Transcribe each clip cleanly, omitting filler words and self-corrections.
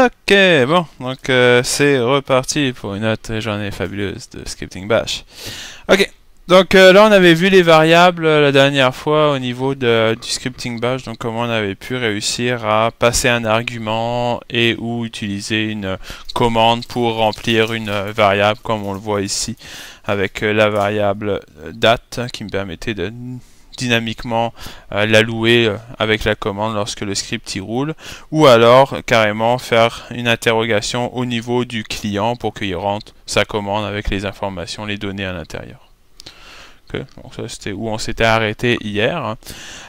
Ok, bon, donc c'est reparti pour une autre journée fabuleuse de Scripting Bash. Ok, donc là on avait vu les variables la dernière fois au niveau du Scripting Bash, donc comment on avait pu réussir à passer un argument et ou utiliser une commande pour remplir une variable comme on le voit ici avec la variable date qui me permettait de dynamiquement l'allouer avec la commande lorsque le script y roule, ou alors carrément faire une interrogation au niveau du client pour qu'il rentre sa commande avec les informations, les données à l'intérieur. Okay. Donc ça c'était où on s'était arrêté hier.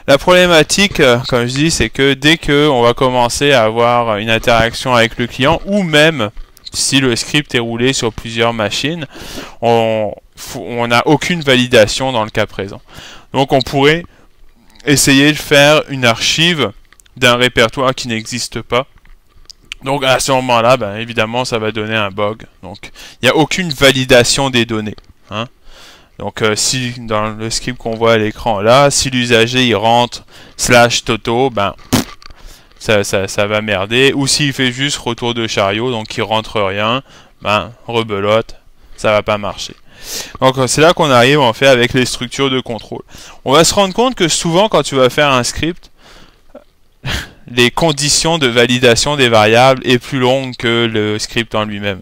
La problématique, comme je dis, c'est que dès qu'on va commencer à avoir une interaction avec le client, ou même si le script est roulé sur plusieurs machines, on n'a aucune validation dans le cas présent. Donc on pourrait essayer de faire une archive d'un répertoire qui n'existe pas. Donc à ce moment-là, ben, évidemment, ça va donner un bug. Donc il n'y a aucune validation des données. Hein. Donc si dans le script qu'on voit à l'écran là, si l'usager il rentre /toto, ben ça va merder. Ou s'il fait juste retour de chariot, donc il rentre rien, ben rebelote, ça va pas marcher. Donc c'est là qu'on arrive en fait avec les structures de contrôle. On va se rendre compte que souvent quand tu vas faire un script, les conditions de validation des variables est plus longue que le script en lui-même.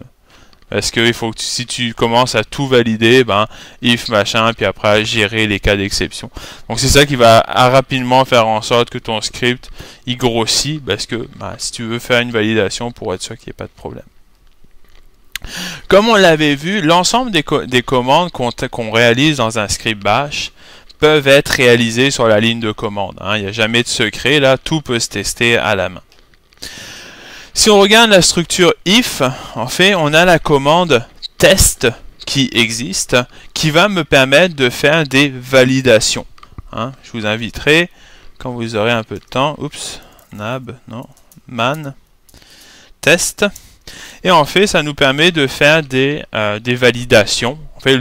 Parce que il faut que si tu commences à tout valider, ben if machin, puis après à gérer les cas d'exception. Donc c'est ça qui va rapidement faire en sorte que ton script il grossit, parce que ben, si tu veux faire une validation pour être sûr qu'il n'y ait pas de problème. Comme on l'avait vu, l'ensemble des commandes qu'on réalise dans un script bash peuvent être réalisées sur la ligne de commande. Hein. Il n'y a jamais de secret, là, tout peut se tester à la main. Si on regarde la structure if, en fait, on a la commande test qui existe, qui va me permettre de faire des validations. Hein. Je vous inviterai, quand vous aurez un peu de temps, man, test. Et en fait, ça nous permet de faire des validations. En fait,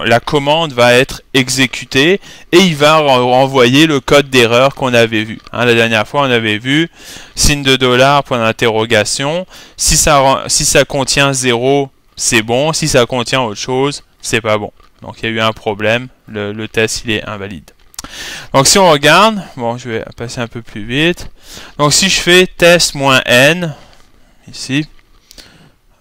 la commande va être exécutée et il va renvoyer le code d'erreur qu'on avait vu. Hein, la dernière fois, on avait vu signe de $, point d'interrogation. Si ça contient 0, c'est bon. Si ça contient autre chose, c'est pas bon. Donc, il y a eu un problème. Le test, il est invalide. Donc, si on regarde, bon, je vais passer un peu plus vite. Donc, si je fais test-n, ici,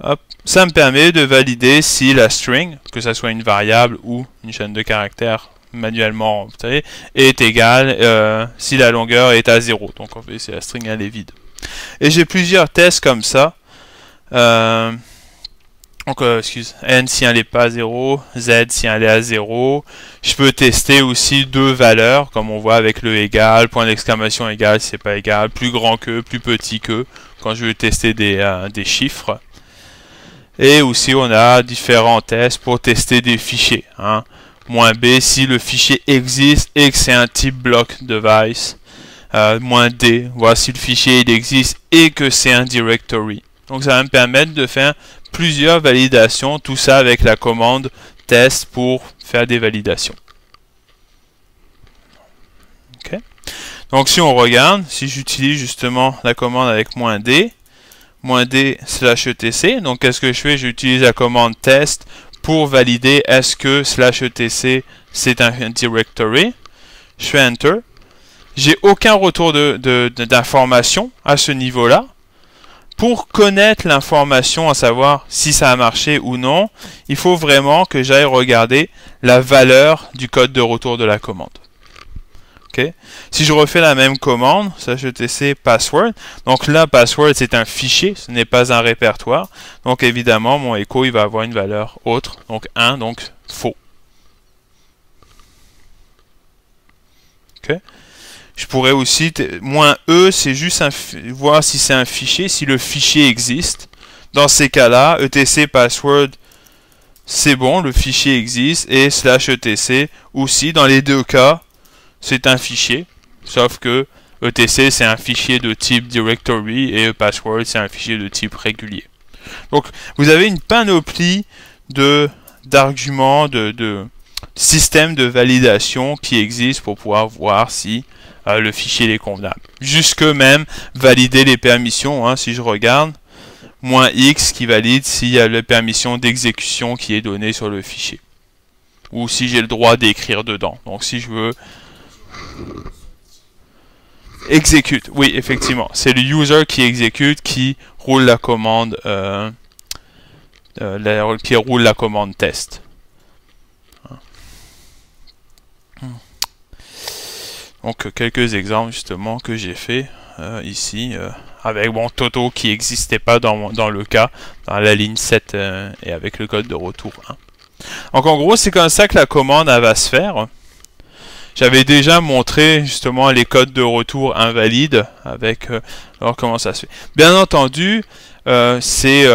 hop, ça me permet de valider si la string, que ce soit une variable ou une chaîne de caractères manuellement rentrée, est égale si la longueur est à 0. Donc en fait, si la string elle est vide. Et j'ai plusieurs tests comme ça. N si elle n'est pas à 0, Z si elle est à 0. Je peux tester aussi deux valeurs, comme on voit avec le égal, point d'exclamation égal si c'est pas égal, plus grand que, plus petit que, quand je veux tester des chiffres. Et aussi on a différents tests pour tester des fichiers. Hein. -b si le fichier existe et que c'est un type block device. -d, voir si le fichier il existe et que c'est un directory. Donc ça va me permettre de faire plusieurs validations, tout ça avec la commande test pour faire des validations. Okay. Donc si on regarde, si j'utilise justement la commande avec -d, -d/etc. Donc qu'est-ce que je fais? J'utilise la commande test pour valider est-ce que /etc c'est un directory. Je fais enter. J'ai aucun retour d'information à ce niveau-là. Pour connaître l'information, à savoir si ça a marché ou non, il faut vraiment que j'aille regarder la valeur du code de retour de la commande. Okay. Si je refais la même commande, /etc password, donc là password c'est un fichier, ce n'est pas un répertoire, donc évidemment mon echo il va avoir une valeur autre, donc 1, donc faux. Okay. Je pourrais aussi, -e c'est juste voir si c'est un fichier, si le fichier existe. Dans ces cas-là, etc password c'est bon, le fichier existe, et /etc aussi, dans les deux cas, c'est un fichier, sauf que etc c'est un fichier de type directory et password c'est un fichier de type régulier. Donc vous avez une panoplie d'arguments, de systèmes de validation qui existent pour pouvoir voir si le fichier est convenable. Jusque même valider les permissions, hein, si je regarde, moins X qui valide s'il y a la permission d'exécution qui est donnée sur le fichier. Ou si j'ai le droit d'écrire dedans. Donc si je veux exécute, oui effectivement, c'est le user qui exécute, qui roule la commande test. Donc quelques exemples justement que j'ai fait ici avec bon Toto qui n'existait pas dans le cas, dans la ligne 7 et avec le code de retour 1. Donc en gros c'est comme ça que la commande elle va se faire. J'avais déjà montré justement les codes de retour invalides avec alors comment ça se fait. Bien entendu, c'est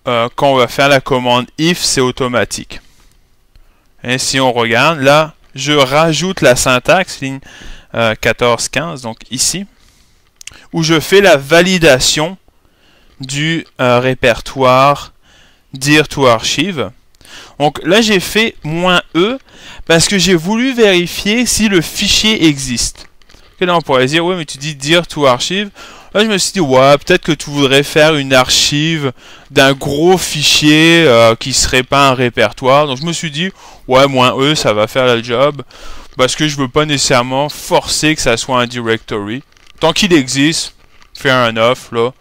quand on va faire la commande if, c'est automatique. Et si on regarde, là, je rajoute la syntaxe, ligne 14-15, donc ici, où je fais la validation du répertoire dir to archive. Donc là, j'ai fait -e parce que j'ai voulu vérifier si le fichier existe. Et là, on pourrait dire, ouais, mais tu dis dir to archive. Là, je me suis dit, ouais, peut-être que tu voudrais faire une archive d'un gros fichier qui serait pas un répertoire. Donc, je me suis dit, ouais, -e, ça va faire le job. Parce que je veux pas nécessairement forcer que ça soit un directory. Tant qu'il existe, fair enough, là.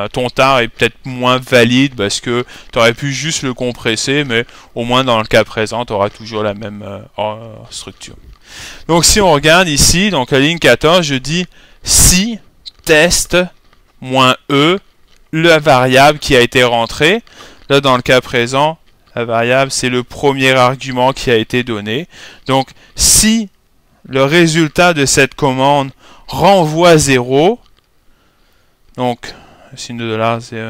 Ton tar est peut-être moins valide parce que tu aurais pu juste le compresser, mais au moins dans le cas présent, tu auras toujours la même structure. Donc si on regarde ici, donc la ligne 14, je dis si test -e, la variable qui a été rentrée. Là, dans le cas présent, la variable, c'est le premier argument qui a été donné. Donc, si le résultat de cette commande renvoie 0, donc, le signe de $, c'est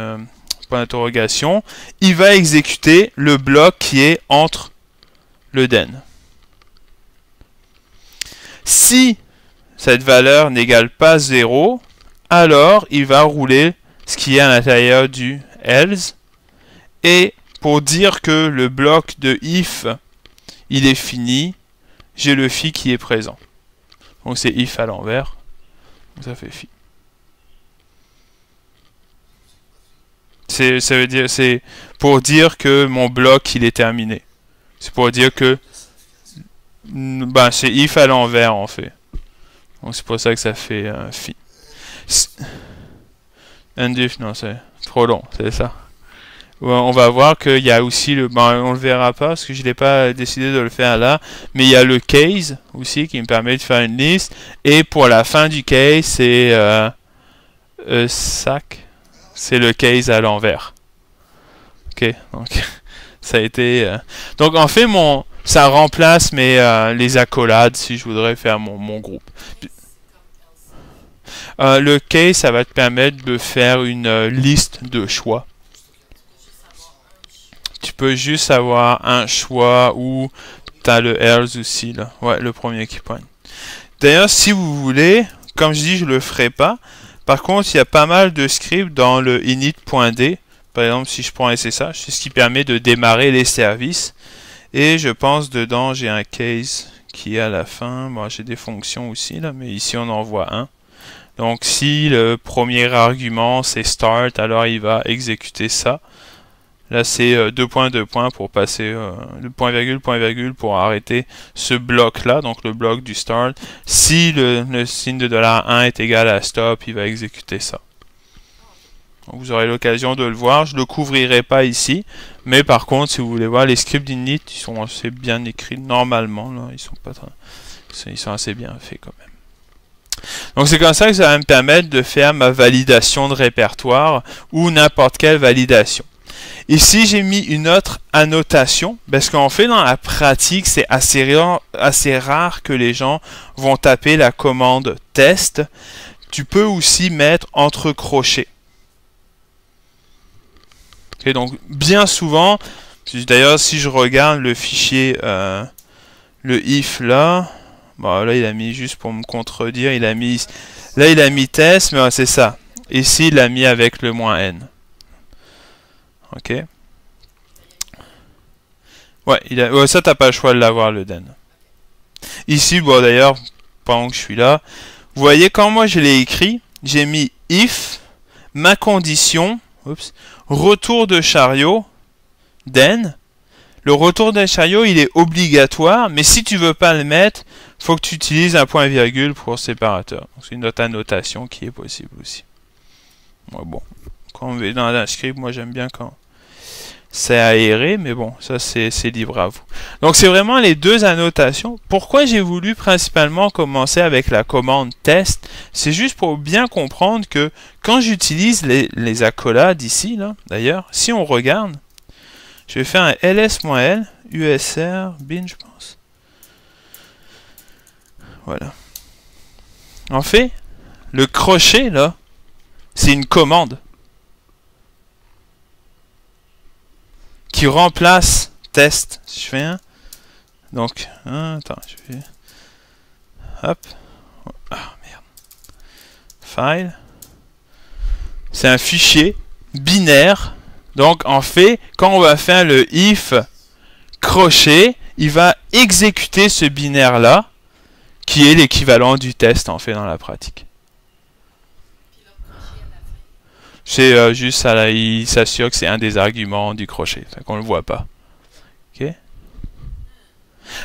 point d'interrogation, il va exécuter le bloc qui est entre le den. Si cette valeur n'égale pas 0, alors il va rouler ce qui est à l'intérieur du else. Et pour dire que le bloc de if, il est fini, j'ai le fi qui est présent. Donc c'est if à l'envers. Donc ça fait fi. Ça veut dire, c'est pour dire que mon bloc, il est terminé. C'est pour dire que ben, c'est if à l'envers en fait. Donc c'est pour ça que ça fait fi. Undif, non, c'est trop long, c'est ça. On va voir qu'il y a aussi le... Ben, on le verra pas parce que je n'ai pas décidé de le faire là. Mais il y a le case aussi qui me permet de faire une liste. Et pour la fin du case, c'est sac. C'est le case à l'envers. Ok, donc ça a été... Donc en fait, ça remplace les accolades si je voudrais faire mon groupe. Le case, ça va te permettre de faire une liste de choix. Tu peux juste avoir un choix ou tu as le else aussi là. Ouais, le premier qui pointe. D'ailleurs, si vous voulez, comme je dis, je le ferai pas. Par contre, il y a pas mal de scripts dans le init.d. Par exemple, si je prends SSH, c'est ce qui permet de démarrer les services. Et je pense dedans, j'ai un case qui est à la fin. Bon, j'ai des fonctions aussi là, mais ici on en voit un. Donc si le premier argument c'est start, alors il va exécuter ça. Là, c'est 2 points pour passer le point virgule pour arrêter ce bloc-là, donc le bloc du start. Si le signe de $1 est égal à stop, il va exécuter ça. Donc, vous aurez l'occasion de le voir. Je ne le couvrirai pas ici, mais par contre, si vous voulez voir, les scripts d'init, ils sont assez bien écrits normalement. Là, ils sont assez bien faits quand même. Donc c'est comme ça que ça va me permettre de faire ma validation de répertoire ou n'importe quelle validation. Ici, j'ai mis une autre annotation, parce qu'en fait, dans la pratique, c'est assez rare que les gens vont taper la commande test. Tu peux aussi mettre entre crochets. Okay, donc, bien souvent, d'ailleurs, si je regarde le fichier, le if là, bon, là, il a mis juste pour me contredire, là, il a mis test, mais c'est ça. Ici, il l'a mis avec le -n. Ok. Ouais, ça t'as pas le choix de l'avoir le den. Ici, bon d'ailleurs, pendant que je suis là, vous voyez quand moi je l'ai écrit, j'ai mis if, ma condition, oups, retour de chariot, then. Le retour d'un chariot, il est obligatoire, mais si tu veux pas le mettre, faut que tu utilises un point virgule pour séparateur. C'est une autre annotation qui est possible aussi. Bon, quand on est dans un script, moi j'aime bien quand c'est aéré, mais bon, ça c'est libre à vous. Donc c'est vraiment les deux annotations. Pourquoi j'ai voulu principalement commencer avec la commande test? C'est juste pour bien comprendre que quand j'utilise les accolades ici, là, d'ailleurs, si on regarde, je vais faire un ls-l, usr, bin, je pense. Voilà. En fait, le crochet, là, c'est une commande qui remplace test. Si je fais un, donc, attends, je vais, hop, ah merde, file, c'est un fichier binaire. Donc en fait, quand on va faire le if crochet, il va exécuter ce binaire là, qui est l'équivalent du test en fait dans la pratique. C'est juste ça là, il s'assure que c'est un des arguments du crochet, fait qu'on le voit pas. Ok.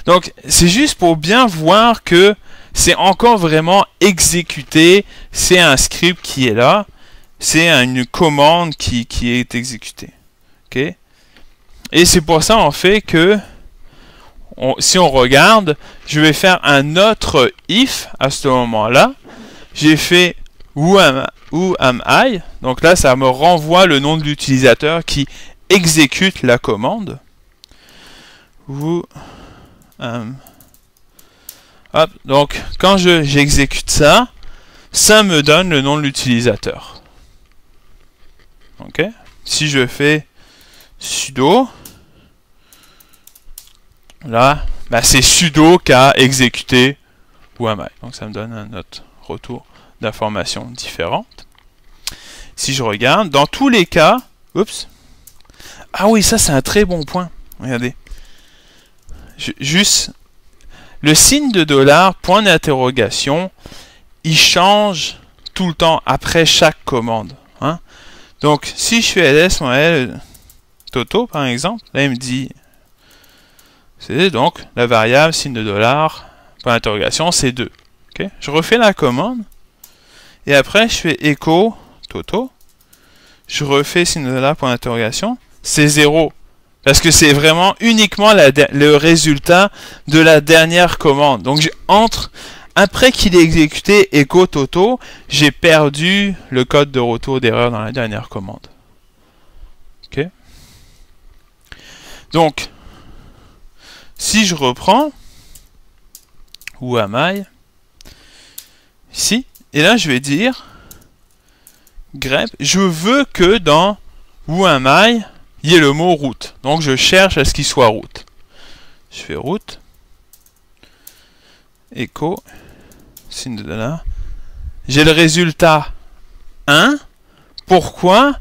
Donc c'est juste pour bien voir que c'est encore vraiment exécuté, c'est un script qui est là. C'est une commande qui est exécutée. Okay? Et c'est pour ça, en fait, que si on regarde, je vais faire un autre if à ce moment-là. J'ai fait who am I. Donc là, ça me renvoie le nom de l'utilisateur qui exécute la commande. Who am... Hop, donc, quand j'exécute ça, ça me donne le nom de l'utilisateur. Ok. Si je fais sudo, là, bah c'est sudo qui a exécuté who am I. Donc ça me donne un autre retour d'informations différentes. Si je regarde, dans tous les cas, oups. Ah oui, ça c'est un très bon point. Regardez. Juste le signe de $, point d'interrogation, il change tout le temps après chaque commande. Hein? Donc, si je fais ls-l Toto, par exemple, là, il me dit, c'est donc la variable signe de $, point d'interrogation, c'est 2. Okay? Je refais la commande, et après, je fais echo Toto, je refais signe de $, point d'interrogation, c'est 0. Parce que c'est vraiment uniquement le résultat de la dernière commande. Donc, après qu'il ait exécuté echo Toto, j'ai perdu le code de retour d'erreur dans la dernière commande. Ok. Donc, si je reprends, who am I, ici, et là je vais dire, grep, je veux que dans who am I, il y ait le mot route. Donc je cherche à ce qu'il soit route. Je fais route, echo, signe de $. J'ai le résultat 1. Pourquoi?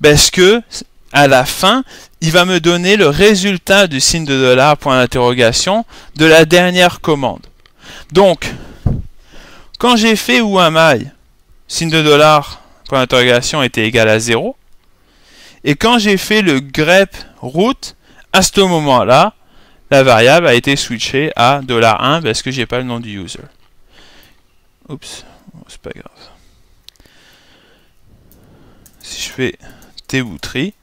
Parce que à la fin, il va me donner le résultat du signe de $, point d'interrogation, de la dernière commande. Donc, quand j'ai fait who am I, signe de $, point d'interrogation était égal à 0. Et quand j'ai fait le grep route, à ce moment-là, la variable a été switchée à $1 parce que j'ai pas le nom du user. Oups, c'est pas grave. Si je fais tbouterie,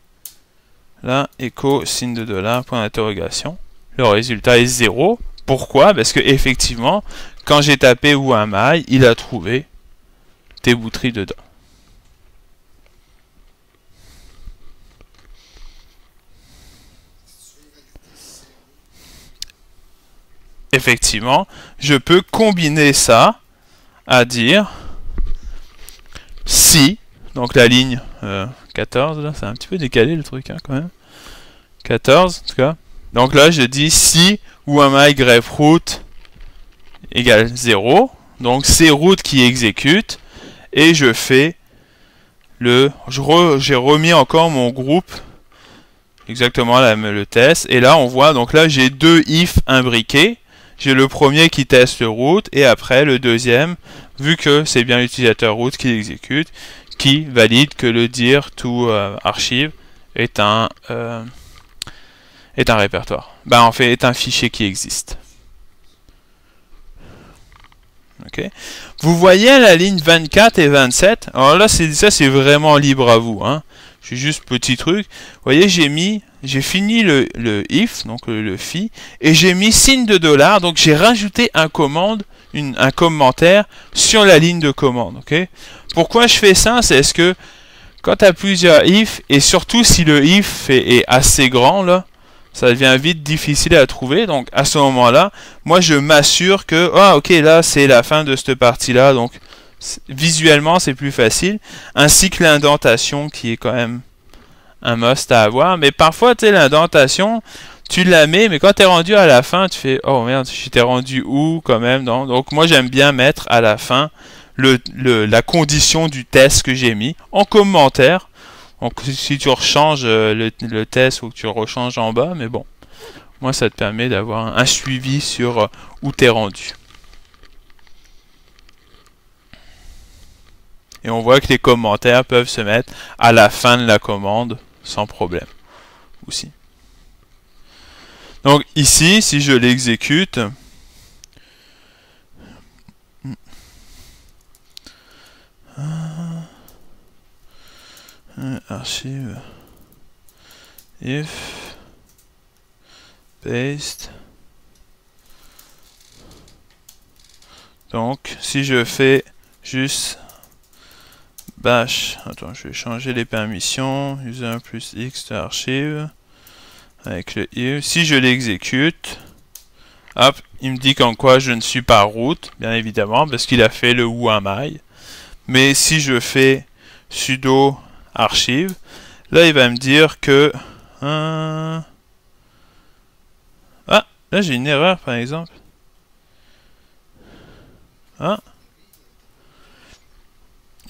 là, echo signe de $, point d'interrogation, le résultat est 0. Pourquoi? Parce que effectivement, quand j'ai tapé who am I, il a trouvé tbouterie dedans. Effectivement, je peux combiner ça à dire si, donc la ligne 14, là, c'est un petit peu décalé le truc, hein, quand même. 14, en tout cas. Donc là, je dis si who am I grep route égale 0. Donc c'est route qui exécute. Et je fais j'ai remis encore mon groupe, exactement le test. Et là, on voit, donc là, j'ai deux if imbriqués. J'ai le premier qui teste le route et après le deuxième, vu que c'est bien l'utilisateur route qui l'exécute, qui valide que le dir to archive est un répertoire. Ben, en fait, est un fichier qui existe. Okay. Vous voyez la ligne 24 et 27. Alors là, ça c'est vraiment libre à vous. Hein. Je juste petit truc. Vous voyez, j'ai fini le if, donc le fi, et j'ai mis signe de $. Donc j'ai rajouté un commentaire sur la ligne de commande. Okay. Pourquoi je fais ça? C'est est-ce que quand tu as plusieurs if, et surtout si le if est assez grand, là, ça devient vite difficile à trouver. Donc à ce moment-là, moi je m'assure que ok, là c'est la fin de cette partie-là, donc visuellement c'est plus facile, ainsi que l'indentation qui est quand même un must à avoir. Mais parfois, tu sais, l'indentation, tu la mets, mais quand tu es rendu à la fin, tu fais oh merde, j'étais rendu où quand même. Donc moi j'aime bien mettre à la fin la condition du test que j'ai mis en commentaire. Donc si tu rechanges le test ou que tu le rechanges en bas, mais bon, moi ça te permet d'avoir un suivi sur où tu es rendu. Et on voit que les commentaires peuvent se mettre à la fin de la commande sans problème aussi. Donc ici, si je l'exécute, archive if paste. Donc si je fais juste bash, attends, je vais changer les permissions, user plus x de archive avec le if. Si je l'exécute, hop, il me dit qu'en quoi je ne suis pas root, bien évidemment, parce qu'il a fait le who am I. Mais si je fais sudo archive, là il va me dire que ah, là j'ai une erreur par exemple.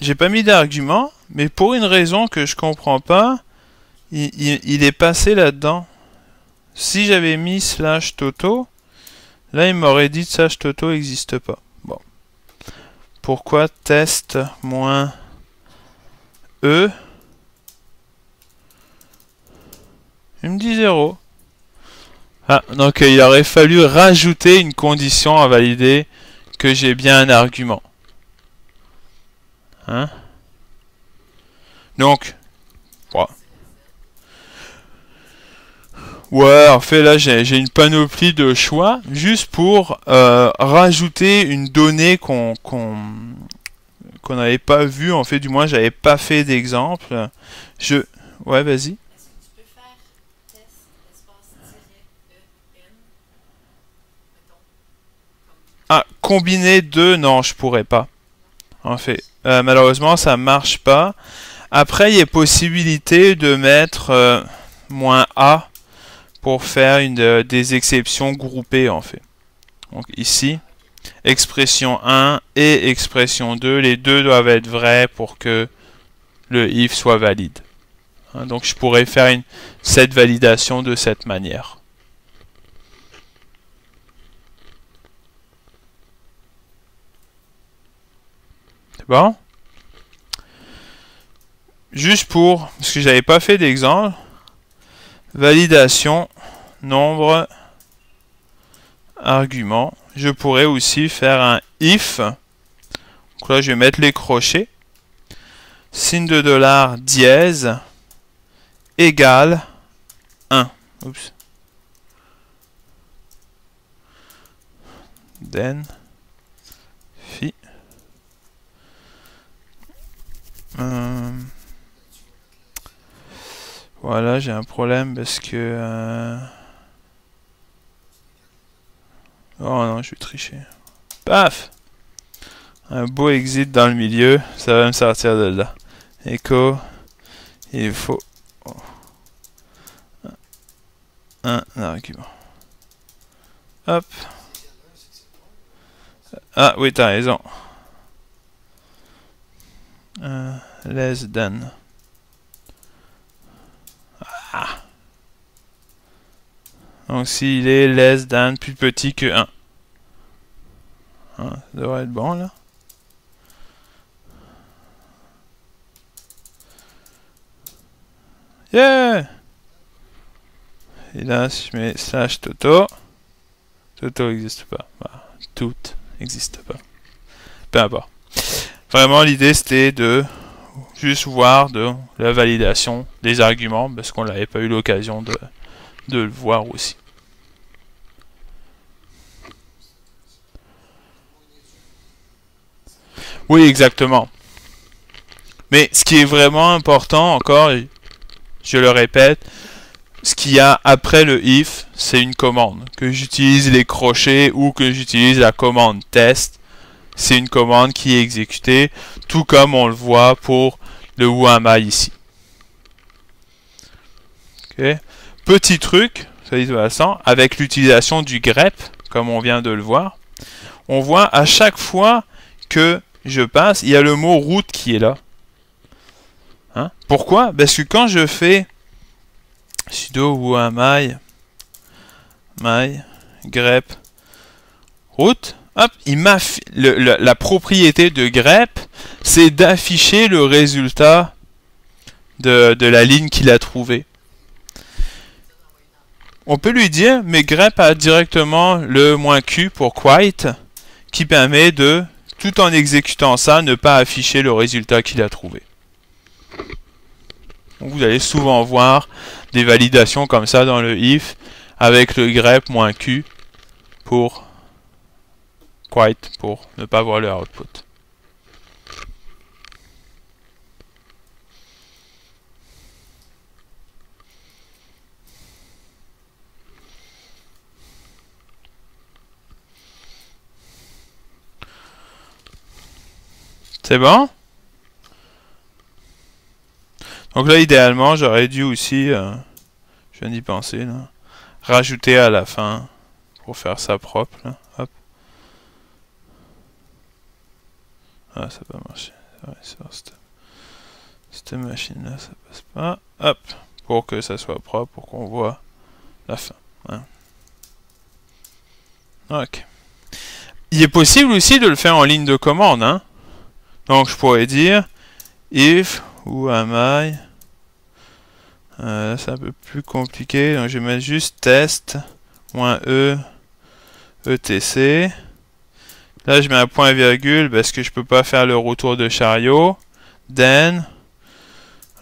J'ai pas mis d'argument, mais pour une raison que je comprends pas, il est passé là-dedans. Si j'avais mis /toto, là il m'aurait dit /toto n'existe pas. Bon. Pourquoi test -e? Il me dit 0. Ah, donc il aurait fallu rajouter une condition à valider que j'ai bien un argument. Hein? Donc, ouais, en fait là j'ai une panoplie de choix juste pour rajouter une donnée qu'on n'avait pas vue, en fait, du moins j'avais pas fait d'exemple. Ouais, vas-y. Ah, combiner deux, non, je pourrais pas. En fait, malheureusement, ça marche pas. Après, il y a possibilité de mettre -a pour faire des exceptions groupées, en fait. Donc ici, expression 1 et expression 2, les deux doivent être vrais pour que le if soit valide. Hein, donc je pourrais faire cette validation de cette manière. C'est bon? Juste parce que j'avais pas fait d'exemple, validation, nombre, argument. Je pourrais aussi faire un if. Donc là, je vais mettre les crochets. Signe de $ dièse égale 1. Oups. Then fi. Voilà, j'ai un problème parce que... Oh non, je vais tricher. Paf! Un beau exit dans le milieu, ça va me sortir de là. Echo, il faut un argument. Hop. Ah oui, t'as raison. Less than. Ah. Donc s'il est less than, plus petit que 1. Ça devrait être bon là. Yeah! Et là, si je mets slash Toto, Toto n'existe pas. Voilà. Tout n'existe pas. Peu importe. Vraiment, l'idée, c'était de juste voir de la validation des arguments, parce qu'on n'avait pas eu l'occasion de le voir aussi. Oui, exactement. Mais ce qui est vraiment important, encore, je le répète, ce qu'il y a après le if, c'est une commande. Que j'utilise les crochets ou que j'utilise la commande test, c'est une commande qui est exécutée, tout comme on le voit pour le who am I ici. Okay. Petit truc, avec l'utilisation du grep, comme on vient de le voir, on voit à chaque fois que je passe, il y a le mot route qui est là. Hein? Pourquoi? Parce que quand je fais sudo who am I, my grep route, hop, la propriété de grep, c'est d'afficher le résultat de la ligne qu'il a trouvée. On peut lui dire, mais grep a directement le "-q pour quite, qui permet de, tout en exécutant ça, ne pas afficher le résultat qu'il a trouvé. Donc vous allez souvent voir des validations comme ça dans le if, avec le grep "-q pour quite, pour ne pas voir le output. C'est bon? Donc là, idéalement, j'aurais dû aussi, je viens d'y penser, là, rajouter à la fin pour faire ça propre. Là. Hop. Ah, ça va marcher. Ouais, cette machine-là, ça passe pas. Hop. Pour que ça soit propre, pour qu'on voit la fin. Hein. Ok. Il est possible aussi de le faire en ligne de commande. Hein. Donc je pourrais dire if who am I. C'est un peu plus compliqué. Donc je vais mettre juste test -e etc. Là je mets un point virgule parce que je peux pas faire le retour de chariot. Then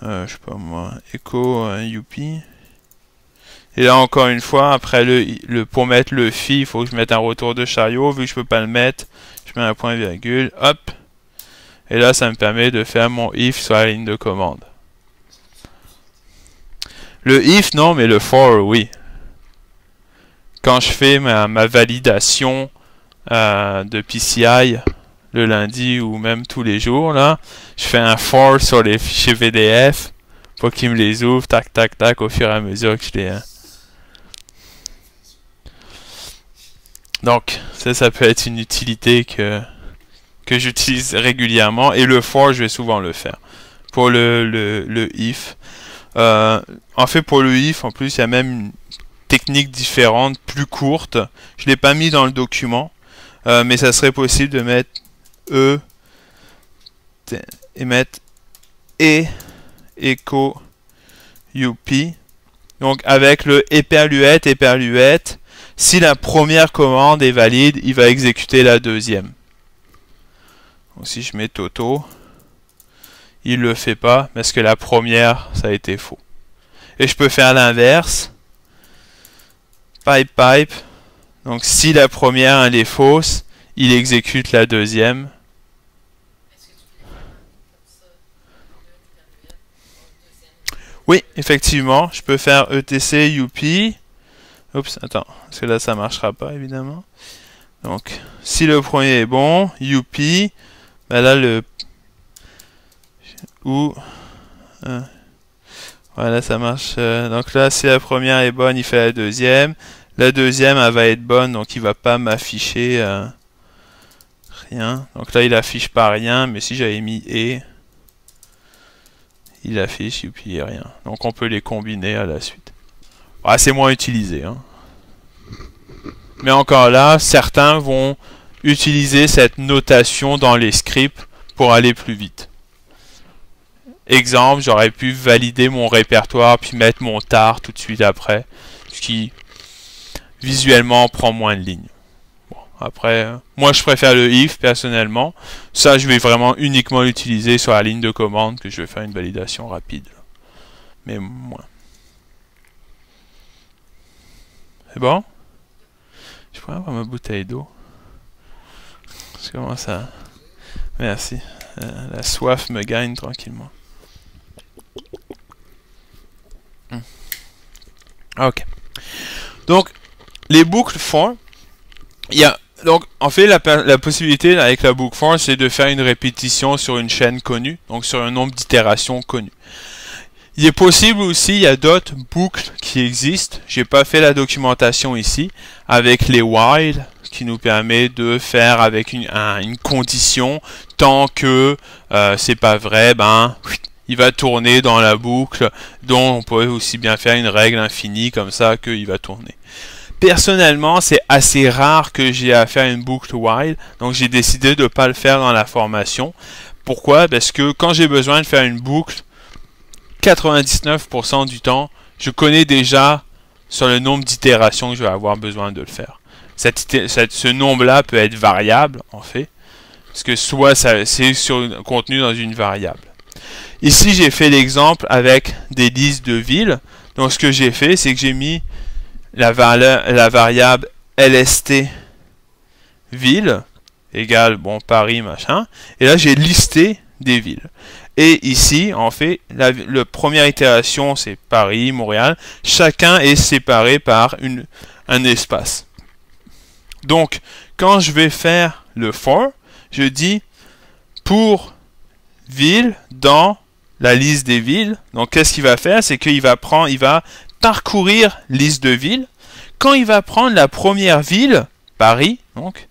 je sais pas moi, echo up. Et là encore une fois, après pour mettre le phi, il faut que je mette un retour de chariot. Vu que je peux pas le mettre, je mets un point virgule. Hop. Et là, ça me permet de faire mon if sur la ligne de commande. Le if, non, mais le for, oui. Quand je fais ma validation de PCI le lundi ou même tous les jours, là, je fais un for sur les fichiers VDF pour qu'il me les ouvre, tac, tac, tac, au fur et à mesure que je les... Donc, ça peut être une utilité que j'utilise régulièrement, et le for, je vais souvent le faire. Pour le if. En fait, pour le if, en plus, il y a même une technique différente, plus courte. Je ne l'ai pas mis dans le document, mais ça serait possible de mettre et mettre echo up. Donc, avec le éperluette, si la première commande est valide, il va exécuter la deuxième. Donc si je mets Toto, il le fait pas parce que la première, ça a été faux. Et je peux faire l'inverse. Pipe. Donc si la première, elle est fausse, il exécute la deuxième. Oui, effectivement, je peux faire etc up. Oups, attends, parce que là ça marchera pas évidemment. Donc si le premier est bon, up, ben là le voilà, ça marche. Donc là, si la première est bonne, il fait la deuxième. La deuxième, elle va être bonne, donc il va pas m'afficher rien. Donc là, il affiche pas rien, mais si j'avais mis et, il affiche et puis rien. Donc on peut les combiner à la suite. Ah, c'est moins utilisé. Hein. Mais encore là, certains vont utiliser cette notation dans les scripts pour aller plus vite. Exemple, j'aurais pu valider mon répertoire puis mettre mon tar tout de suite après, ce qui visuellement prend moins de lignes. Bon, après, moi je préfère le if personnellement. Ça, je vais vraiment uniquement l'utiliser sur la ligne de commande que je vais faire une validation rapide. Mais moins. C'est bon? Je pourrais avoir ma bouteille d'eau. Je commence à... Merci. La soif me gagne tranquillement. Ok. Donc, les boucles for, il y a... Donc, en fait, la possibilité avec la boucle for, c'est de faire une répétition sur une chaîne connue, donc sur un nombre d'itérations connues. Il est possible aussi, il y a d'autres boucles qui existent. J'ai pas fait la documentation ici, avec les while, qui nous permet de faire avec une condition, tant que c'est pas vrai, ben il va tourner dans la boucle, dont on peut aussi bien faire une règle infinie comme ça qu'il va tourner. Personnellement, c'est assez rare que j'ai à faire une boucle while, donc j'ai décidé de ne pas le faire dans la formation. Pourquoi? Parce que quand j'ai besoin de faire une boucle, 99% du temps, je connais déjà sur le nombre d'itérations que je vais avoir besoin de le faire. Ce nombre-là peut être variable, en fait, parce que soit c'est contenu dans une variable. Ici, j'ai fait l'exemple avec des listes de villes. Donc, ce que j'ai fait, c'est que j'ai mis la variable lst ville égale, bon, Paris, machin. Et là, j'ai listé des villes. Et ici, en fait, la première itération, c'est Paris, Montréal. Chacun est séparé par un espace. Donc, quand je vais faire le for, je dis pour ville dans la liste des villes. Donc, qu'est-ce qu'il va faire? C'est qu'il va parcourir liste de villes. Quand il va prendre la première ville, Paris, donc,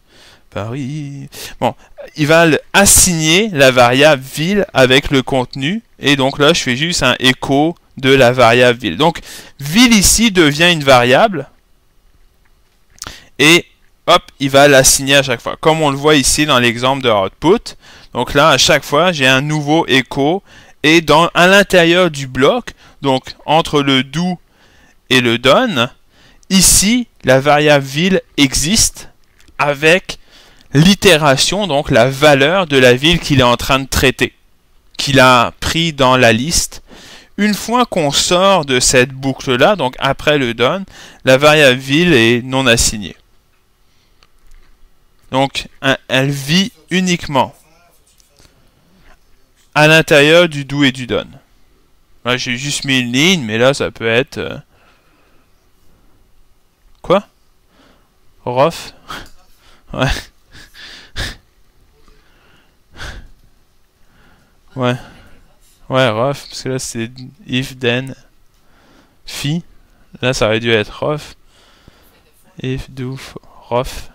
Paris, bon, il va assigner la variable ville avec le contenu. Et donc là, je fais juste un écho de la variable ville. Donc, ville ici devient une variable. Et hop, il va l'assigner à chaque fois. Comme on le voit ici dans l'exemple de output. Donc là, à chaque fois, j'ai un nouveau écho. Et à l'intérieur du bloc, donc entre le do et le done, ici, la variable ville existe avec l'itération, donc la valeur de la ville qu'il est en train de traiter, qu'il a pris dans la liste. Une fois qu'on sort de cette boucle-là, donc après le done, la variable ville est non assignée. Donc, elle vit uniquement à l'intérieur du do et du done. Là, j'ai juste mis une ligne, mais là, ça peut être... Quoi? Rof? Ouais. Ouais. Ouais, rof, parce que là, c'est if, then, fi. Là, ça aurait dû être rof. If, do, rof.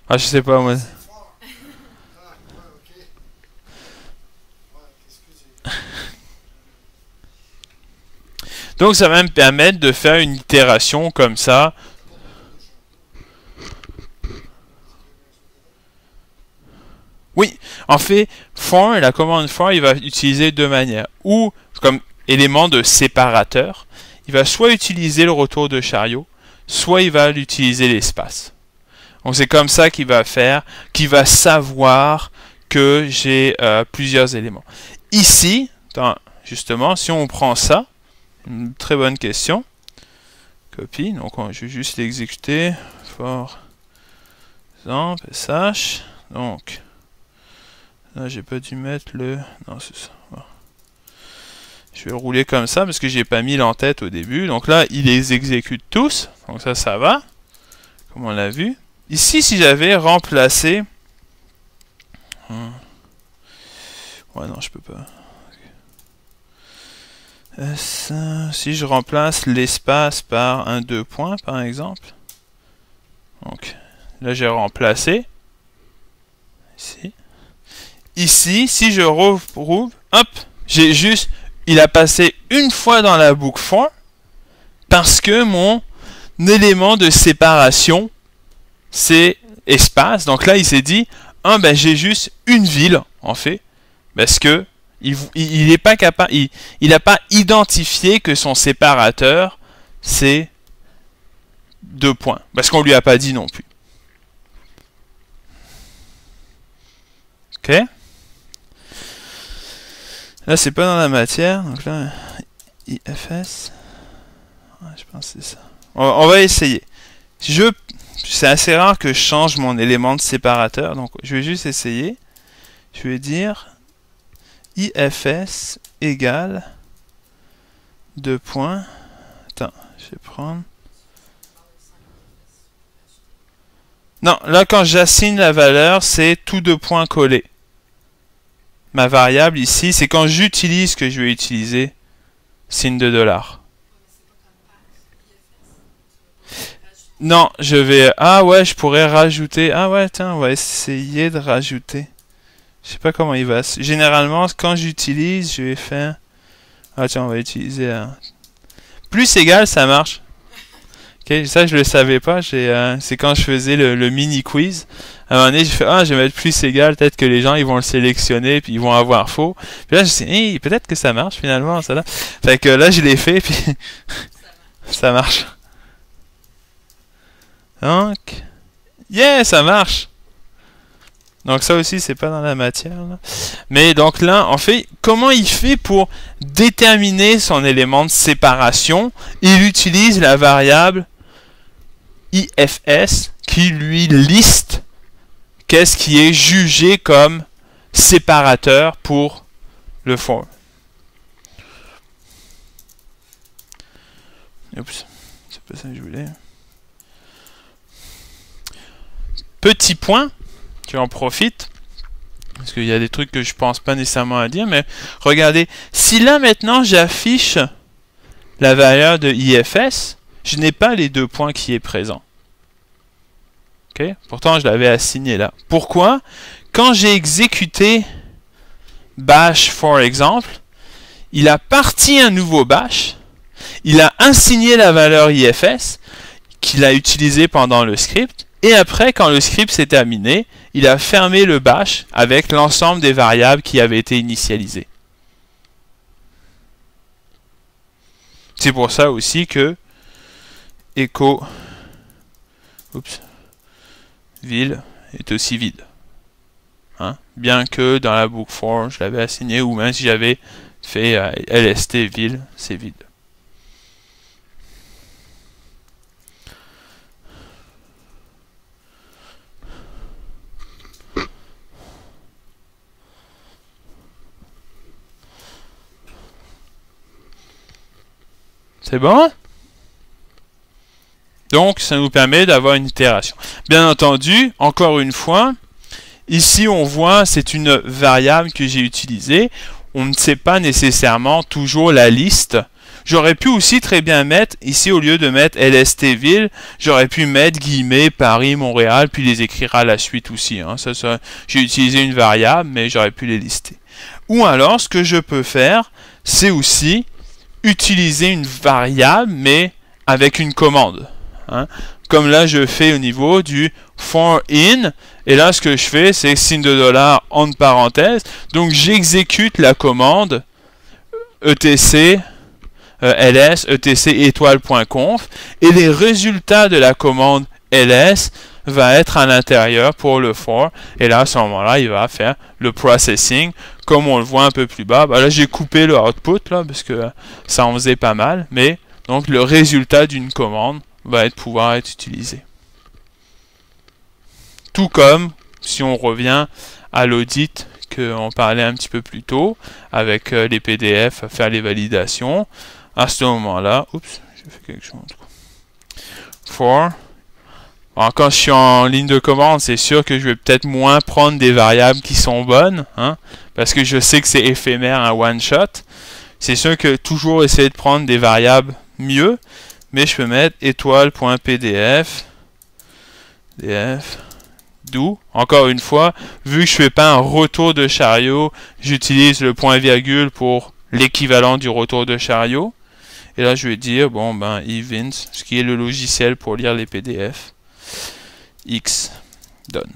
Ah, je sais pas, moi. Donc ça va me permettre de faire une itération comme ça. Oui, en fait, for, la commande for, il va utiliser deux manières. Ou comme élément de séparateur, il va soit utiliser le retour de chariot, soit il va utiliser l'espace. Donc c'est comme ça qu'il va faire, qu'il va savoir que j'ai plusieurs éléments. Ici, justement, si on prend ça, une très bonne question. Copie, donc je vais juste l'exécuter. For exemple, sh. Donc, là j'ai pas dû mettre le... Non, c'est ça. Voilà. Je vais le rouler comme ça parce que j'ai pas mis l'entête au début. Donc là, il les exécute tous. Donc ça va. Comme on l'a vu. Ici, si j'avais remplacé... Ouais, non, je peux pas. Si je remplace l'espace par un 2 points, par exemple. Donc, là, j'ai remplacé. Ici. Ici, si je rouvre, hop, j'ai juste... Il a passé une fois dans la boucle for parce que mon élément de séparation, c'est espace. Donc là, il s'est dit, ben, j'ai juste une ville, en fait, parce que il est pas capable, il n'a pas identifié que son séparateur c'est 2 points, parce qu'on lui a pas dit non plus. Ok. Là c'est pas dans la matière, donc là IFS. Ouais, je pense que c'est ça. On va essayer. C'est assez rare que je change mon élément de séparateur, donc je vais juste essayer. Je vais dire IFS égale 2 points. Attends, je vais prendre. Non, là quand j'assigne la valeur, c'est tous 2 points collés. Ma variable ici, c'est quand j'utilise que je vais utiliser signe de $. Non, je vais... Ah ouais, je pourrais rajouter... Ah ouais, tiens, on va essayer de rajouter. Je sais pas comment il va... Généralement, quand j'utilise, je vais faire... Ah tiens, on va utiliser... Plus égal, ça marche. Ok, ça je le savais pas. C'est quand je faisais le mini quiz. À un moment donné, je fais je vais mettre plus égal. Peut-être que les gens ils vont le sélectionner puis ils vont avoir faux. Puis là, je me suis dit, peut-être que ça marche finalement ça là. Fait que là, je l'ai fait puis ça marche. Donc, yeah, ça marche. Donc ça aussi, c'est pas dans la matière. Là. Mais donc là, en fait, comment il fait pour déterminer son élément de séparation? Il utilise la variable IFS qui lui liste qu'est-ce qui est jugé comme séparateur pour le for. Oups, c'est pas ça que je voulais. Petit point. Tu en profites, parce qu'il y a des trucs que je pense pas nécessairement à dire, mais regardez, si là maintenant j'affiche la valeur de IFS, je n'ai pas les 2 points qui est présent. Ok? Pourtant je l'avais assigné là. Pourquoi? Quand j'ai exécuté bash for exemple, il a parti un nouveau bash, il a assigné la valeur IFS qu'il a utilisé pendant le script, et après, quand le script s'est terminé, il a fermé le bash avec l'ensemble des variables qui avaient été initialisées. C'est pour ça aussi que echo ville est aussi vide. Hein? Bien que dans la boucle for, je l'avais assigné, ou même si j'avais fait lst ville, c'est vide. C'est bon? Donc, ça nous permet d'avoir une itération. Bien entendu, encore une fois, ici on voit, c'est une variable que j'ai utilisée. On ne sait pas nécessairement toujours la liste. J'aurais pu aussi très bien mettre, ici au lieu de mettre LST ville, j'aurais pu mettre guillemets Paris, Montréal, puis les écrire à la suite aussi. Hein. J'ai utilisé une variable, mais j'aurais pu les lister. Ou alors, ce que je peux faire, c'est aussi utiliser une variable, mais avec une commande. Hein. Comme là, je fais au niveau du for in, et là, ce que je fais, c'est signe de dollar entre parenthèses. Donc, j'exécute la commande etc ls etc étoile.conf, et les résultats de la commande ls va être à l'intérieur pour le for, et là à ce moment-là il va faire le processing comme on le voit un peu plus bas. Là j'ai coupé le output là parce que ça en faisait pas mal, mais donc le résultat d'une commande va pouvoir être utilisé. Tout comme si on revient à l'audit qu'on parlait un petit peu plus tôt avec les PDF, faire les validations. À ce moment-là, oups, j'ai fait quelque chose. For. Alors, quand je suis en ligne de commande, c'est sûr que je vais peut-être moins prendre des variables qui sont bonnes, hein, parce que je sais que c'est éphémère, un one-shot. C'est sûr que toujours essayer de prendre des variables mieux, mais je peux mettre étoile.pdf do. Encore une fois, vu que je fais pas un retour de chariot, j'utilise le point virgule pour l'équivalent du retour de chariot. Et là, je vais dire, bon, ben, events, ce qui est le logiciel pour lire les PDF, x donne.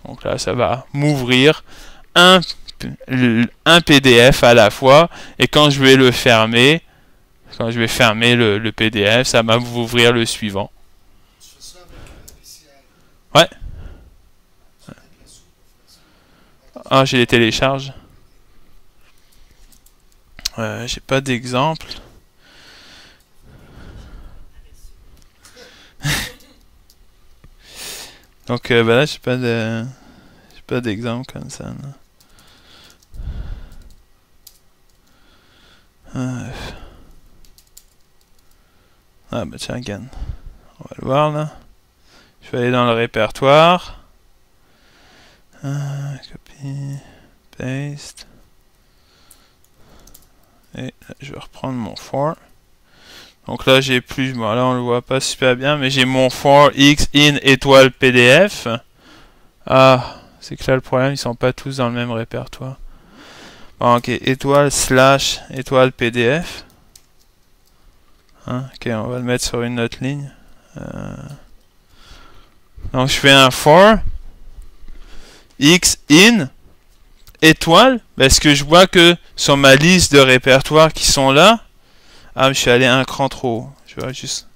Donc là, ça va m'ouvrir un un PDF à la fois, et quand je vais le fermer, quand je vais fermer le PDF, ça va m'ouvrir le suivant. Ouais. Ah, j'ai les télécharges. J'ai pas d'exemple. Donc ben là, j'ai pas d'exemple comme ça. Ah bah tiens, again. On va le voir là. Je vais aller dans le répertoire. Copy, paste. Et là, je vais reprendre mon for. Donc là, j'ai plus. Bon, là, on le voit pas super bien, mais j'ai mon for x in étoile PDF. Ah, c'est que là, le problème, ils sont pas tous dans le même répertoire. Bon, ok, étoile slash étoile PDF. Hein, ok, on va le mettre sur une autre ligne. Donc, je fais un for x in étoile, parce que je vois que sur ma liste de répertoires qui sont là, ah, je suis allé un cran trop haut. Je vois juste.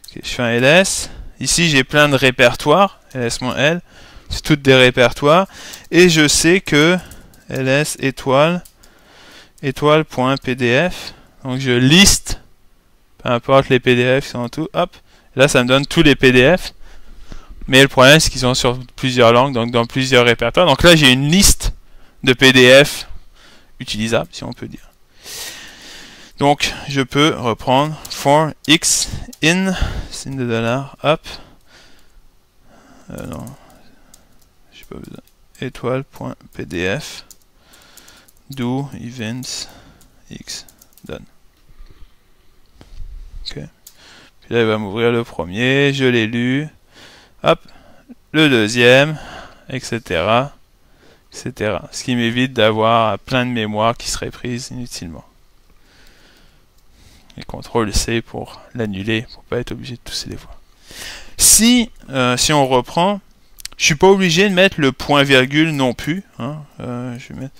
Okay, je fais un ls. Ici, j'ai plein de répertoires. ls-l. C'est toutes des répertoires. Et je sais que ls étoile étoile.pdf. Donc, je liste. Peu importe les PDF qui sont en tout. Hop. Là, ça me donne tous les PDF. Mais le problème, c'est qu'ils sont sur plusieurs langues, donc dans plusieurs répertoires. Donc là, j'ai une liste de PDF utilisables, si on peut dire. Donc, je peux reprendre for x in, signe de dollar, hop. Non, j'ai pas besoin. Étoile.pdf do events x done. Ok. Puis là, il va m'ouvrir le premier, je l'ai lu. Hop, le deuxième, etc. etc. Ce qui m'évite d'avoir plein de mémoire qui serait prise inutilement. Et CTRL-C pour l'annuler, pour pas être obligé de tousser des fois. Si on reprend, je suis pas obligé de mettre le point virgule non plus. Hein. Je vais mettre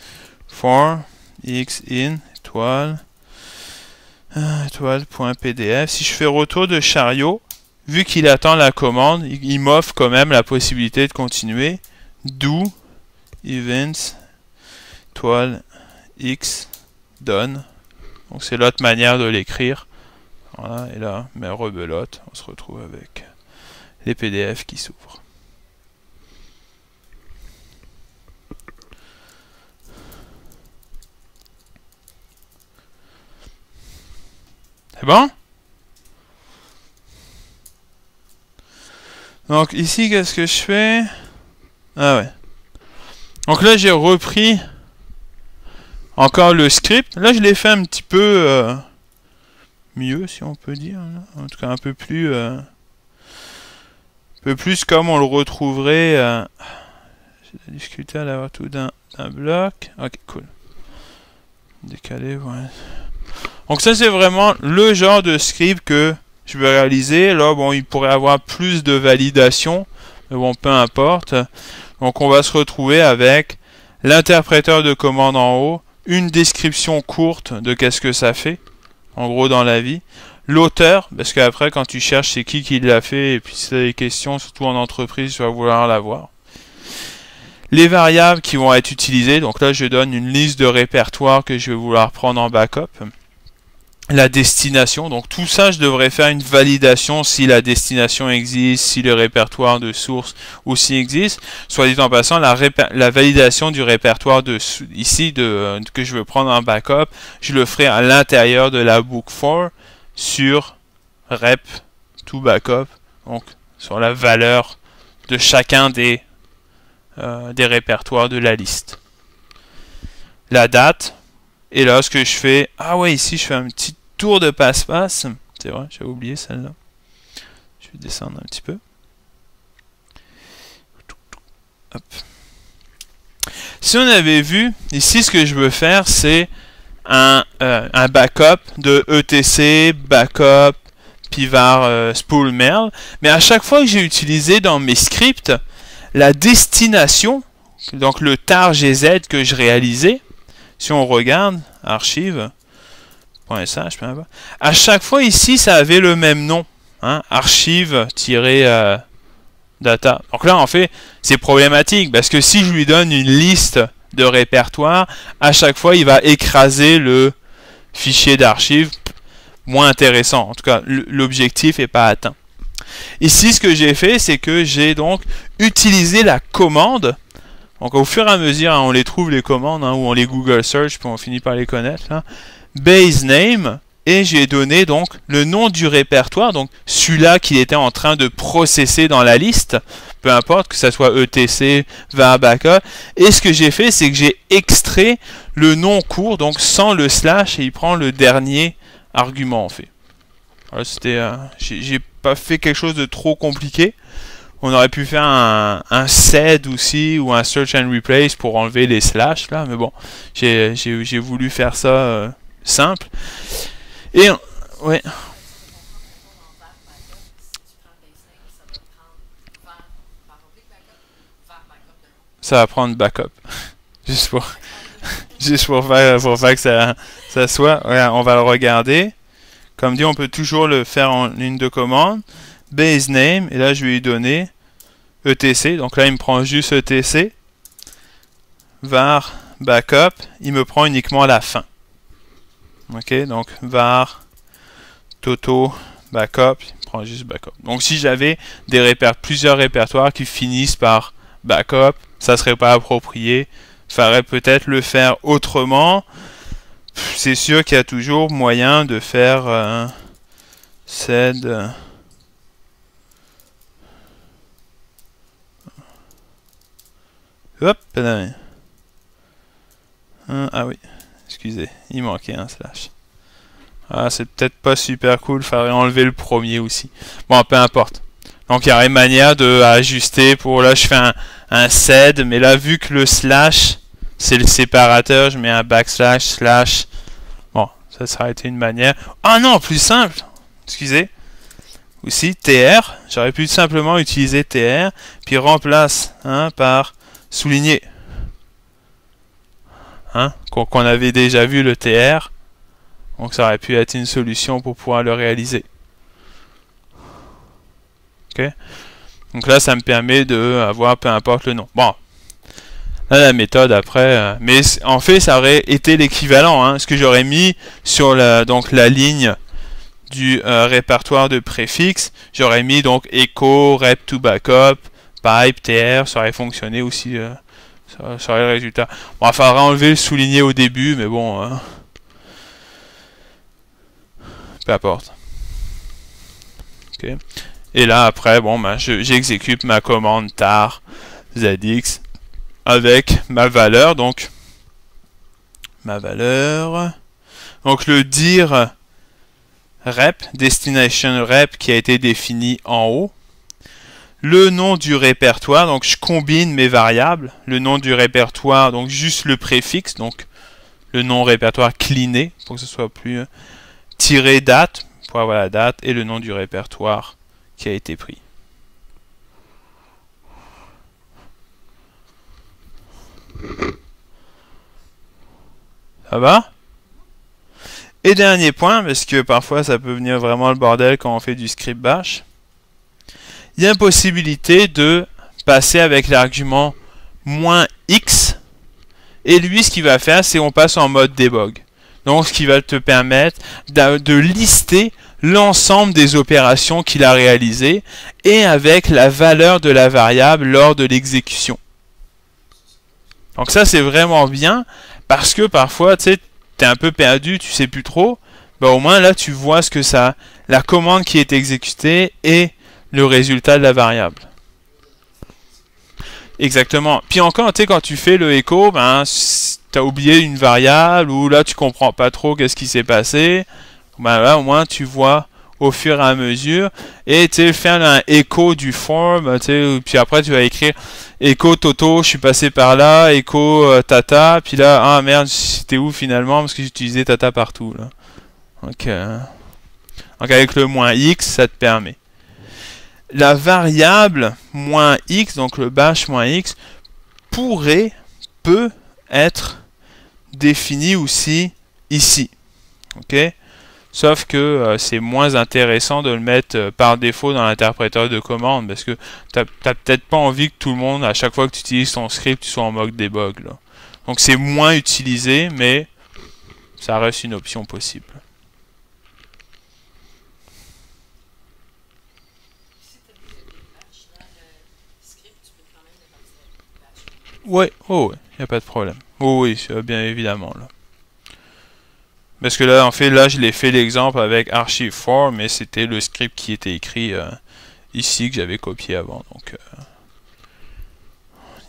for x in étoile.pdf. Si je fais retour de chariot, vu qu'il attend la commande, il m'offre quand même la possibilité de continuer. Do events étoile x done. Donc c'est l'autre manière de l'écrire. Voilà, et là, mais rebelote, on se retrouve avec les PDF qui s'ouvrent. C'est bon? Donc ici, qu'est-ce que je fais? Ah ouais. Donc là, j'ai repris encore le script. Là, je l'ai fait un petit peu mieux, si on peut dire. Là. En tout cas, un peu plus comme on le retrouverait. J'ai discuté à l'avoir tout d'un bloc. Ok, cool. Décalé, ouais. Donc ça, c'est vraiment le genre de script que je vais réaliser. Là, bon, il pourrait avoir plus de validation, mais bon, peu importe. Donc, on va se retrouver avec l'interpréteur de commande en haut, une description courte de qu'est-ce que ça fait, en gros, dans la vie. L'auteur, parce qu'après, quand tu cherches c'est qui l'a fait, et puis si tu as des questions, surtout en entreprise, tu vas vouloir l'avoir. Les variables qui vont être utilisées, donc là, je donne une liste de répertoires que je vais vouloir prendre en backup. La destination, donc tout ça, je devrais faire une validation si la destination existe, si le répertoire de source aussi existe. Soit dit en passant, la validation du répertoire ici que je veux prendre en backup, je le ferai à l'intérieur de la book for sur rep to backup, donc sur la valeur de chacun des répertoires de la liste. La date, et là ce que je fais, ah ouais, ici je fais un petit tour de passe-passe. C'est vrai, j'avais oublié celle-là. Je vais descendre un petit peu. Hop. Si on avait vu, ici ce que je veux faire, c'est un backup de etc, backup, pivar, spool merl. Mais à chaque fois que j'ai utilisé dans mes scripts, la destination donc le tar gz que je réalisais, si on regarde, archive.sh, à chaque fois ici, ça avait le même nom, hein, archive-data. Donc là, en fait, c'est problématique, parce que si je lui donne une liste de répertoires, à chaque fois, il va écraser le fichier d'archive, moins intéressant. En tout cas, l'objectif n'est pas atteint. Ici, ce que j'ai fait, c'est que j'ai donc utilisé la commande. Donc, au fur et à mesure, hein, on les trouve, les commandes, hein, ou on les Google Search, puis on finit par les connaître. Là. Base name, et j'ai donné donc le nom du répertoire, donc celui-là qu'il était en train de processer dans la liste, peu importe que ça soit etc, var backup. Et ce que j'ai fait, c'est que j'ai extrait le nom court, donc sans le slash, et il prend le dernier argument en fait. Voilà, c'était, j'ai pas fait quelque chose de trop compliqué. On aurait pu faire un sed aussi ou un search and replace pour enlever les slash là, mais bon, j'ai voulu faire ça simple. Et ouais. Ça va prendre backup. juste pour faire que ça soit. Ouais, on va le regarder. Comme dit, on peut toujours le faire en ligne de commande. Base name, et là je vais lui donner etc. Donc là il me prend juste etc. Var backup, il me prend uniquement la fin. Ok, donc var toto backup, il me prend juste backup. Donc si j'avais plusieurs répertoires qui finissent par backup, ça serait pas approprié. Il faudrait peut-être le faire autrement. C'est sûr qu'il y a toujours moyen de faire sed. Hop, ah oui, excusez, il manquait un slash. Ah, c'est peut-être pas super cool, il faudrait enlever le premier aussi. Bon, peu importe. Donc, il y a une manière de ajuster pour, là, je fais un sed, mais là, vu que le slash, c'est le séparateur, je mets un backslash, slash. Bon, ça aurait été une manière. Ah non, plus simple, excusez. Aussi, tr, j'aurais pu simplement utiliser tr, puis remplace par souligné. Hein, qu'on avait déjà vu le tr. Donc ça aurait pu être une solution pour pouvoir le réaliser. Ok. Donc là, ça me permet de avoir peu importe le nom. Bon. Là, la méthode après. Mais en fait, ça aurait été l'équivalent. Hein, ce que j'aurais mis sur la ligne du répertoire de préfixes. J'aurais mis donc echo, rep to backup, pipe, tr. Ça aurait fonctionné aussi. Ça aurait le résultat. Bon, il faudra enlever le souligné au début, mais bon. Peu importe. Okay. Et là, après, bon, j'exécute ma commande tar zx avec ma valeur. Donc, Donc, le dir rep, destination rep qui a été défini en haut. Le nom du répertoire, donc je combine mes variables. Le nom du répertoire, donc juste le préfixe, donc le nom répertoire cleané, pour que ce soit plus tiré date, pour avoir la date, et le nom du répertoire qui a été pris. Ça va? Et dernier point, parce que parfois ça peut venir vraiment le bordel quand on fait du script bash. Il y a une possibilité de passer avec l'argument -x. Et lui, ce qu'il va faire, c'est on passe en mode debug. Donc, ce qui va te permettre de lister l'ensemble des opérations qu'il a réalisées et avec la valeur de la variable lors de l'exécution. Donc ça, c'est vraiment bien parce que parfois, tu sais, tu es un peu perdu, tu sais plus trop. Bah, au moins, là, tu vois ce que ça, la commande qui est exécutée et le résultat de la variable. Exactement. Puis encore, tu sais, quand tu fais le echo, ben, tu as oublié une variable ou là, tu comprends pas trop qu'est-ce qui s'est passé. Ben là, au moins, tu vois au fur et à mesure. Et tu sais, faire un echo du form, tu sais, puis après, tu vas écrire echo Toto, je suis passé par là, echo Tata, puis là, ah merde, c'était où finalement, parce que j'utilisais Tata partout, là. Donc avec le -x, ça te permet. La variable -x, donc le bash -x, peut être défini aussi ici. Ok? Sauf que c'est moins intéressant de le mettre par défaut dans l'interpréteur de commande parce que tu n'as peut-être pas envie que tout le monde, à chaque fois que tu utilises ton script, tu sois en mode debug. Là. Donc c'est moins utilisé, mais ça reste une option possible. Ouais, oh, il n'y a pas de problème. Oh oui, bien évidemment. Là. Parce que là, en fait, là, je l'ai fait l'exemple avec archive4, mais c'était le script qui était écrit ici que j'avais copié avant. Donc,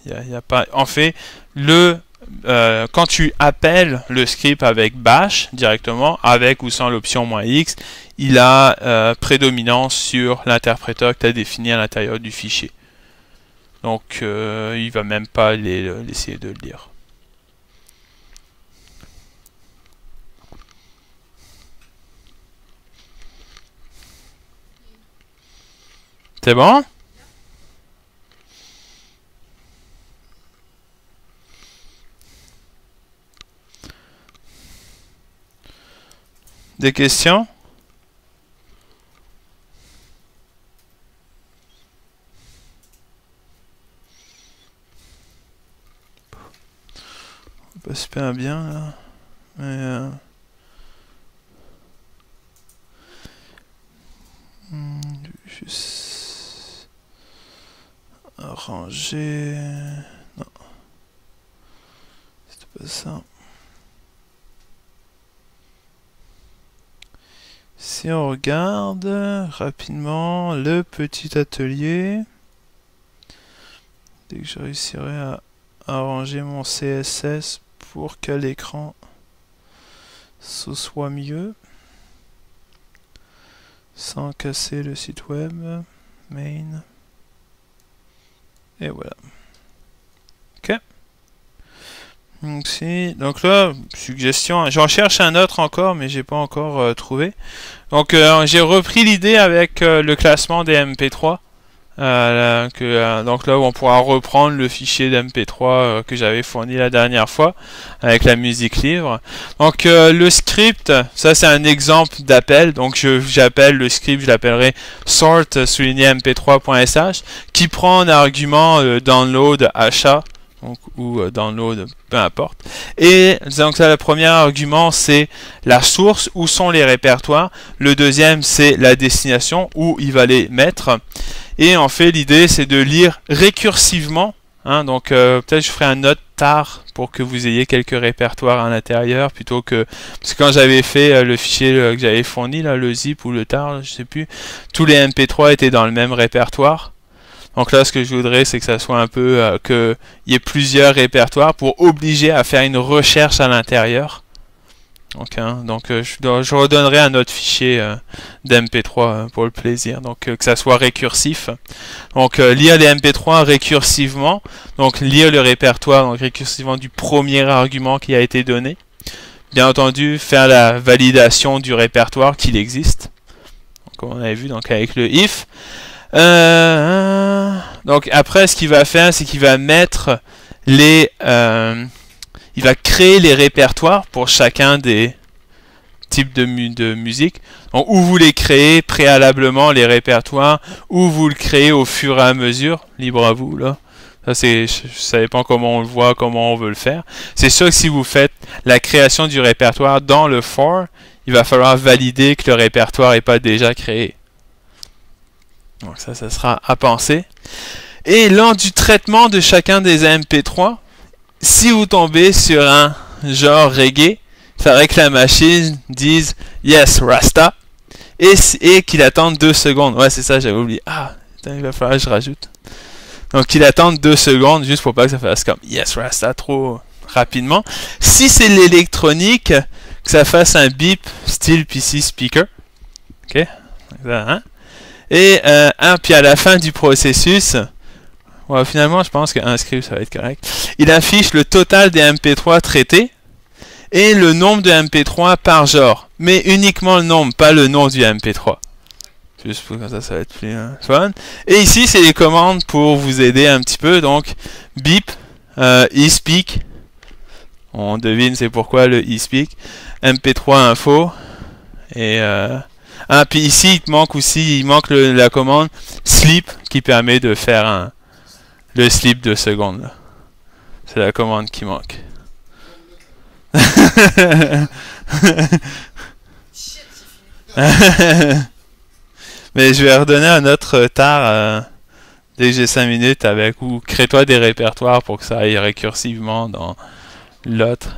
y a pas. En fait, quand tu appelles le script avec bash directement, avec ou sans l'option "-x", il a prédominance sur l'interpréteur que tu as défini à l'intérieur du fichier. Donc, il va même pas essayer de le lire. C'est bon? Des questions? Pas super bien là. Mais juste arranger. Non. C'était pas ça. Si on regarde rapidement le petit atelier, dès que je réussirai à arranger mon CSS pour qu'à l'écran ce soit mieux, sans casser le site web, main, et voilà. Ok. Donc là, suggestion, j'en cherche un autre encore, mais j'ai pas encore trouvé. Donc j'ai repris l'idée avec le classement des MP3. Donc là, on pourra reprendre le fichier d'MP3 que j'avais fourni la dernière fois avec la musique libre. Donc le script, ça c'est un exemple d'appel. Donc j'appelle le script, je l'appellerai sort-mp3.sh qui prend en argument download achat. Donc, ou download, peu importe. Et donc là, le premier argument, c'est la source, où sont les répertoires. Le deuxième, c'est la destination, où il va les mettre. Et en fait, l'idée, c'est de lire récursivement. Hein, donc, peut-être je ferai un note tard pour que vous ayez quelques répertoires à l'intérieur, plutôt que... Parce que quand j'avais fait le fichier que j'avais fourni, là, le zip ou le tar, je sais plus, tous les MP3 étaient dans le même répertoire. Donc là, ce que je voudrais, c'est que ça soit un peu qu'il y ait plusieurs répertoires pour obliger à faire une recherche à l'intérieur. Donc, je redonnerai un autre fichier d'MP3 pour le plaisir. Donc que ça soit récursif. Donc lire les MP3 récursivement. Donc lire le répertoire donc récursivement du premier argument qui a été donné. Bien entendu, faire la validation du répertoire qu'il existe. Donc, comme on avait vu donc avec le if. Donc après ce qu'il va faire, c'est qu'il va mettre il va créer les répertoires pour chacun des types de musique. Donc, où vous les créez préalablement les répertoires, ou vous le créez au fur et à mesure, libre à vous là. Ça c'est, ça dépend comment on le voit, comment on veut le faire. C'est sûr que si vous faites la création du répertoire dans le for, il va falloir valider que le répertoire n'est pas déjà créé. Donc ça sera à penser. Et lors du traitement de chacun des MP3, si vous tombez sur un genre reggae, il faudrait que la machine dise « Yes, Rasta » et qu'il attende 2 secondes. Ouais, c'est ça, j'avais oublié. Ah, putain, il va falloir que je rajoute. Donc qu'il attende 2 secondes, juste pour pas que ça fasse comme « Yes, Rasta » trop rapidement. Si c'est l'électronique, que ça fasse un beep style PC speaker. Ok, ça, hein? Et puis à la fin du processus, ouais, finalement je pense qu'un script ça va être correct. Il affiche le total des MP3 traités et le nombre de MP3 par genre. Mais uniquement le nombre, pas le nom du MP3. Juste pour ça, ça va être plus fun. Et ici c'est les commandes pour vous aider un petit peu. Donc beep, eSpeak. On devine c'est pourquoi le eSpeak. MP3 info. Et puis ici il manque la commande sleep qui permet de faire le sleep de secondes. C'est la commande qui manque. Mais je vais redonner un autre tard dès que j'ai 5 minutes avec, ou crée-toi des répertoires pour que ça aille récursivement dans l'autre.